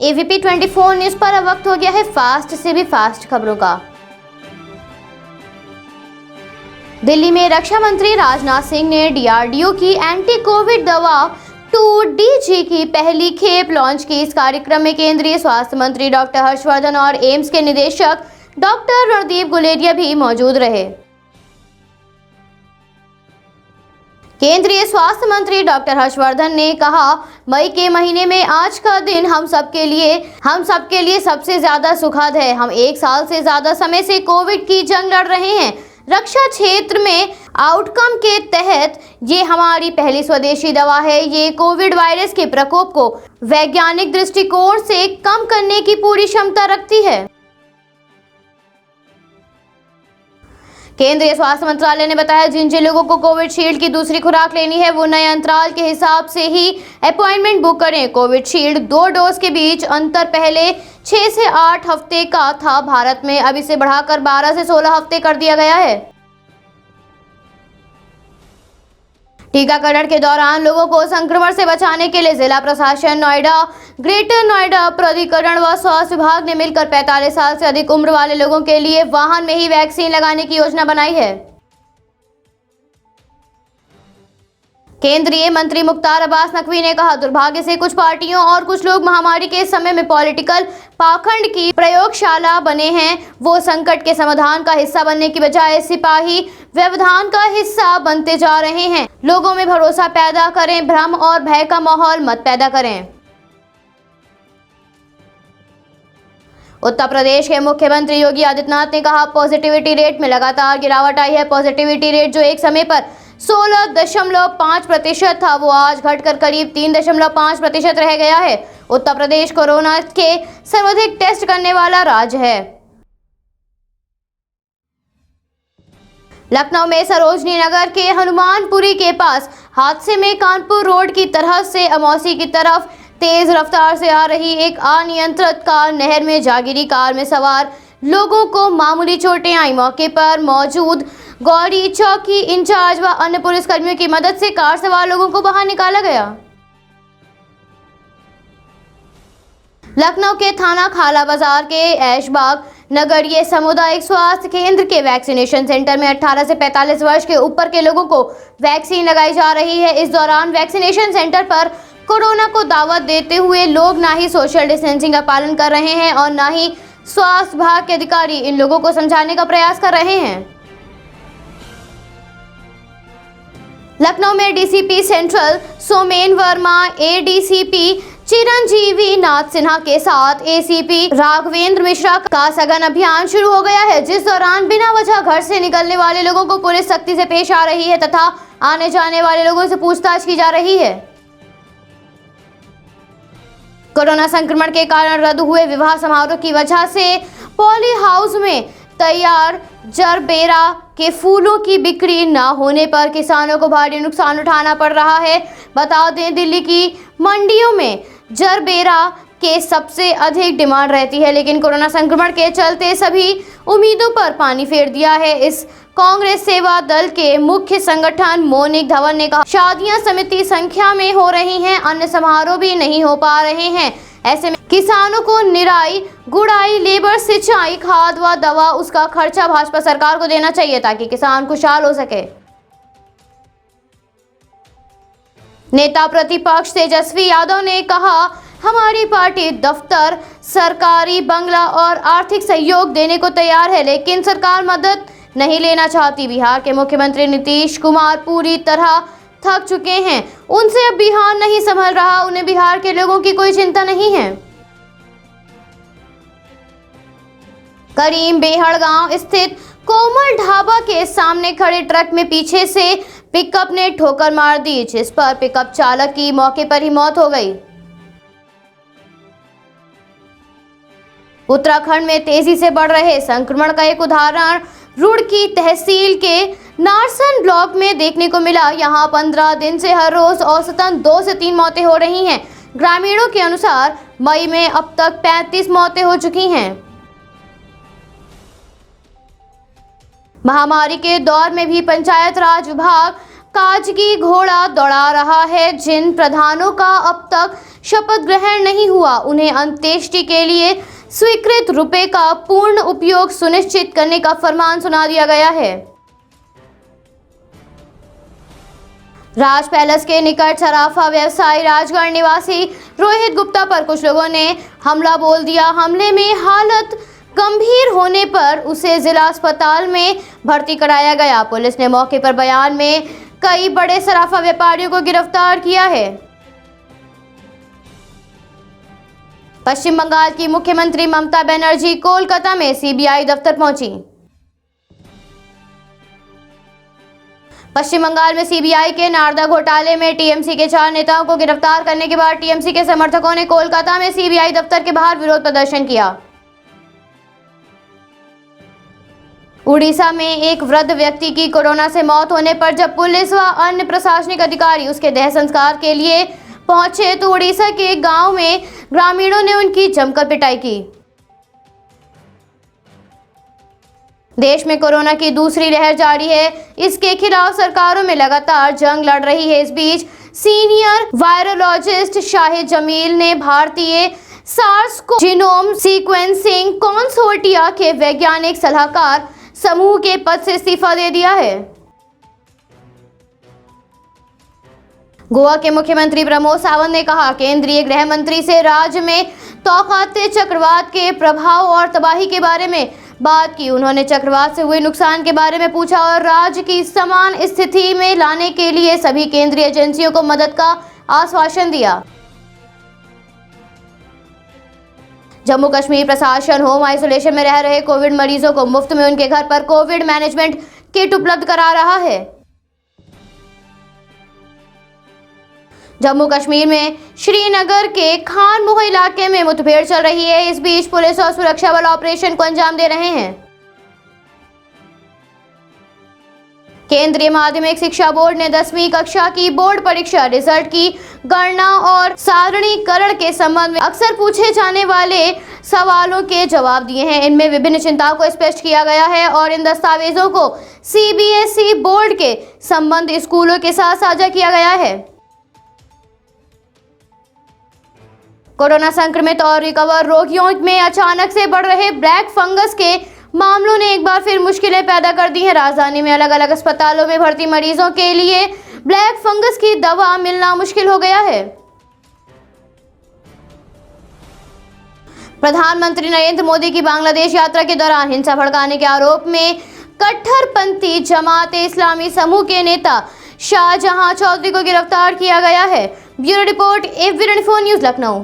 ABP 24 news पर अब वक्त हो गया है फास्ट से भी फास्ट खबरों का। दिल्ली में रक्षा मंत्री राजनाथ सिंह ने डीआरडीओ की एंटी कोविड दवा 2DG की पहली खेप लॉन्च की। इस कार्यक्रम में केंद्रीय स्वास्थ्य मंत्री डॉक्टर हर्षवर्धन और एम्स के निदेशक डॉक्टर रणदीप गुलेरिया भी मौजूद रहे। केंद्रीय स्वास्थ्य मंत्री डॉक्टर हर्षवर्धन ने कहा, मई के महीने में आज का दिन हम सबके लिए सबसे ज्यादा सुखद है। हम 1 साल से ज्यादा समय से कोविड की जंग लड़ रहे हैं। रक्षा क्षेत्र में आउटकम के तहत ये हमारी पहली स्वदेशी दवा है। ये कोविड वायरस के प्रकोप को वैज्ञानिक दृष्टिकोण से कम करने की पूरी क्षमता रखती है। केंद्रीय स्वास्थ्य मंत्रालय ने बताया, जिन लोगों को कोविशील्ड की दूसरी खुराक लेनी है वो नए अंतराल के हिसाब से ही अपॉइंटमेंट बुक करें। कोविशील्ड 2 डोज के बीच अंतर पहले 6 से 8 हफ्ते का था। भारत में अब इसे बढ़ाकर 12 से 16 हफ्ते कर दिया गया है। टीकाकरण के दौरान लोगों को संक्रमण से बचाने के लिए जिला प्रशासन नोएडा, ग्रेटर नोएडा प्राधिकरण व स्वास्थ्य विभाग ने मिलकर 45 साल से अधिक उम्र वाले लोगों के लिए वाहन में ही वैक्सीन लगाने की योजना बनाई है। केंद्रीय मंत्री मुख्तार अब्बास नकवी ने कहा, दुर्भाग्य से कुछ पार्टियों और कुछ लोग महामारी के समय में पॉलिटिकल पाखंड की प्रयोगशाला बने हैं। वो संकट के समाधान का हिस्सा बनने की बजाय सिपाही व्यवधान का हिस्सा बनते जा रहे हैं। लोगों में भरोसा पैदा करें, भ्रम और भय का माहौल मत पैदा करें। उत्तर प्रदेश के मुख्यमंत्री योगी आदित्यनाथ ने कहा, पॉजिटिविटी रेट में लगातार गिरावट आई है। पॉजिटिविटी रेट जो एक समय पर 16.5% था वो आज घटकर करीब 3.5% रह गया है। उत्तर प्रदेश कोरोना के सर्वाधिक टेस्ट करने वाला राज्य है। लखनऊ में सरोजनी नगर के हनुमानपुरी के पास हादसे में कानपुर रोड की तरह से अमौसी की तरफ तेज रफ्तार से आ रही एक अनियंत्रित कार नहर में जा गिरी। कार में सवार लोगों को मामूली चोटें आई। मौके पर मौजूद गौरी चौकी इंचार्ज व अन्य पुलिसकर्मियों की मदद से कार सवार लोगों को बाहर निकाला गया। लखनऊ के थाना खाला बाजार के ऐशबाग नगरीय सामुदायिक स्वास्थ्य केंद्र के वैक्सीनेशन सेंटर में 18 से 45 वर्ष के ऊपर के लोगों को वैक्सीन लगाई जा रही है। इस दौरान वैक्सीनेशन सेंटर पर कोरोना को दावत देते हुए लोग ना ही सोशल डिस्टेंसिंग का पालन कर रहे हैं और ना ही स्वास्थ्य विभाग के अधिकारी इन लोगों को समझाने का प्रयास कर रहे हैं। लखनऊ में DCP central Somen Verma, ADCP Chiranjeevi Nath Sinha के साथ एसीपी राघवेंद्र मिश्रा का सघन अभियान शुरू हो गया है, जिस दौरान बिना वजह घर से निकलने वाले लोगों को पुलिस सख्ती से पेश आ रही है तथा आने जाने वाले लोगों से पूछताछ की जा रही है। कोरोना संक्रमण के कारण रद्द हुए विवाह समारोह की वजह से पॉली हाउस में तैयार जरबेरा के फूलों की बिक्री न होने पर किसानों को भारी नुकसान उठाना पड़ रहा है। बता दें, दिल्ली की मंडियों में जरबेरा के सबसे अधिक डिमांड रहती है, लेकिन कोरोना संक्रमण के चलते सभी उम्मीदों पर पानी फेर दिया है। इस कांग्रेस सेवा दल के मुख्य संगठन मोनिक धवन ने कहा, शादियां समिति संख्या में हो रही हैं, अन्य समारोह भी नहीं हो पा रहे हैं। ऐसे में किसानों को निराई गुड़ाई, लेबर, सिंचाई, खाद व दवा उसका खर्चा भाजपा सरकार को देना चाहिए ताकि किसान खुशहाल हो सके। नेता प्रतिपक्ष तेजस्वी यादव ने कहा, हमारी पार्टी दफ्तर, सरकारी बंगला और आर्थिक सहयोग देने को तैयार है, लेकिन सरकार मदद नहीं लेना चाहती। बिहार के मुख्यमंत्री नीतीश कुमार पूरी तरह थक चुके हैं। उनसे अब बिहार नहीं संभल रहा। उन्हें बिहार के लोगों की कोई चिंता नहीं है। करीम बेहड़ गांव स्थित कोमल ढाबा के सामने खड़े ट्रक में पीछे से पिकअप ने ठोकर मार दी, जिस पर पिकअप चालक की मौके पर ही मौत हो गई। उत्तराखंड में तेजी से बढ़ रहे संक्रमण का एक उदाहरण रुड़की तहसील के नारसन ब्लॉक में देखने को मिला। यहां 15 दिन से हर रोज औसतन 2 से 3 मौतें हो रही हैं। ग्रामीणों के अनुसार मई में अब तक 35 मौतें हो चुकी हैं। महामारी के दौर में भी पंचायत राज विभाग काजगी घोड़ा दौड़ा रहा है। जिन प्रधानों का अब तक शपथ ग्रहण नहीं हुआ, उन्हें अंत्येष्टि के लिए स्वीकृत रुपए का पूर्ण उपयोग सुनिश्चित करने का फरमान सुना दिया गया है। राज पैलेस के निकट सराफा व्यवसायी राजगढ़ निवासी रोहित गुप्ता पर कुछ लोगों ने हमला बोल दिया। हमले में हालत गंभीर होने पर उसे जिला अस्पताल में भर्ती कराया गया। पुलिस ने मौके पर बयान में कई बड़े सराफा व्यापारियों को गिरफ्तार किया है। पश्चिम बंगाल की मुख्यमंत्री ममता बनर्जी कोलकाता में सीबीआई दफ्तर पहुंची। पश्चिम बंगाल में सीबीआई के नारदा घोटाले में टीएमसी के 4 नेताओं को गिरफ्तार करने के बाद टीएमसी के समर्थकों ने कोलकाता में सीबीआई दफ्तर के बाहर विरोध प्रदर्शन किया। उड़ीसा में एक वृद्ध व्यक्ति की कोरोना से मौत होने पर जब पुलिस व अन्य प्रशासनिक अधिकारी उसके देह संस्कार के लिए पहुंचे तो उड़ीसा के गांव में ग्रामीणों ने उनकी जमकर पिटाई की। देश में कोरोना की दूसरी लहर जारी है। इसके खिलाफ सरकारों में लगातार जंग लड़ रही है। इस बीच सीनियर वायरोलॉजिस्ट शाहिद जमील ने भारतीय सार्स को जीनोम सीक्वेंसिंग कंसोर्टिया के वैज्ञानिक सलाहकार समूह के पद से इस्तीफा दे दिया है। गोवा के मुख्यमंत्री प्रमोद सावंत ने कहा, केंद्रीय गृह मंत्री से राज्य में तौक़ाते चक्रवात के प्रभाव और तबाही के बारे में बात की। उन्होंने चक्रवात से हुए नुकसान के बारे में पूछा और राज्य की समान स्थिति में लाने के लिए सभी केंद्रीय एजेंसियों को मदद का आश्वासन दिया। जम्मू कश्मीर प्रशासन होम आइसोलेशन में रह रहे कोविड मरीजों को मुफ्त में उनके घर पर कोविड मैनेजमेंट किट उपलब्ध करा रहा है। जम्मू कश्मीर में श्रीनगर के खान मोह इलाके में मुठभेड़ चल रही है। इस बीच पुलिस और सुरक्षा बल ऑपरेशन को अंजाम दे रहे हैं। केंद्रीय माध्यमिक शिक्षा बोर्ड ने 10वीं कक्षा की बोर्ड परीक्षा रिजल्ट की गणना और सारणीकरण के संबंध में अक्सर पूछे जाने वाले सवालों के जवाब दिए हैं। इनमें विभिन्न चिंताओं को स्पष्ट किया गया है और इन दस्तावेजों को सीबीएसई बोर्ड के संबंधित स्कूलों के साथ साझा किया गया है। कोरोना संक्रमित और रिकवर रोगियों में अचानक से बढ़ रहे ब्लैक फंगस के मामलों ने एक बार फिर मुश्किलें पैदा कर दी हैं। राजधानी में अलग अलग अस्पतालों में भर्ती मरीजों के लिए ब्लैक फंगस की दवा मिलना मुश्किल हो गया है। प्रधानमंत्री नरेंद्र मोदी की बांग्लादेश यात्रा के दौरान हिंसा भड़काने के आरोप में कट्टरपंथी जमाते इस्लामी समूह के नेता शाहजहां चौधरी को गिरफ्तार किया गया है। Bureau report, AFP news, Lucknow.